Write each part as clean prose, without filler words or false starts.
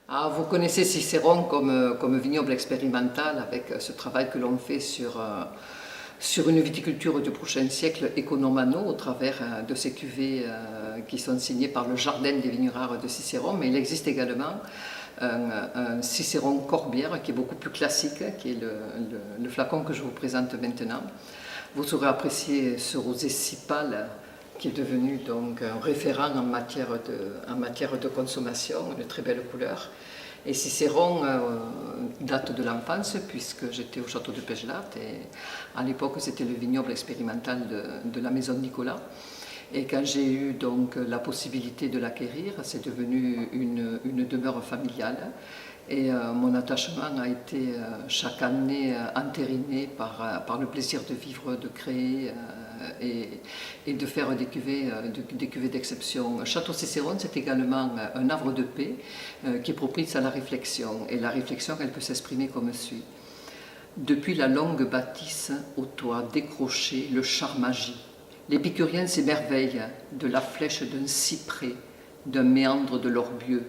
Ah, vous connaissez Cicéron comme vignoble expérimental avec ce travail que l'on fait sur une viticulture du prochain siècle économano au travers de ces cuvées qui sont signées par le Jardin des vignerards de Cicéron. Mais il existe également un Cicéron Corbière qui est beaucoup plus classique, qui est le flacon que je vous présente maintenant. Vous aurez apprécié ce rosé si pâle qui est devenu donc un référent en matière de consommation, une très belle couleur. Et Cicéron date de l'enfance puisque j'étais au château de Pégelart et à l'époque c'était le vignoble expérimental de la maison Nicolas. Et quand j'ai eu donc la possibilité de l'acquérir, c'est devenu une demeure familiale. Et mon attachement a été chaque année entériné par le plaisir de vivre, de créer et de faire des cuvées d'exception. Château Cicéron, c'est également un havre de paix qui est propice à la réflexion. Et la réflexion, elle peut s'exprimer comme suit. Depuis la longue bâtisse au toit décroché, le charme agit. L'épicurien s'émerveille de la flèche d'un cyprès, d'un méandre de l'orbieux.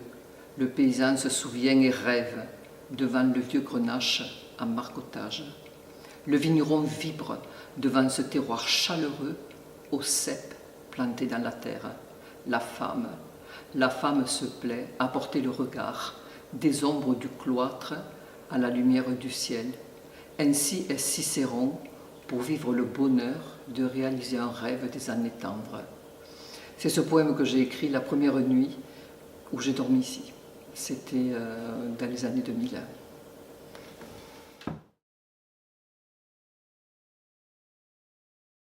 Le paysan se souvient et rêve devant le vieux grenache en marcottage. Le vigneron vibre devant ce terroir chaleureux aux cèpes plantés dans la terre. La femme se plaît à porter le regard des ombres du cloître à la lumière du ciel. Ainsi est Cicéron pour vivre le bonheur de réaliser un rêve des années tendres. C'est ce poème que j'ai écrit la première nuit où j'ai dormi ici. C'était dans les années 2000.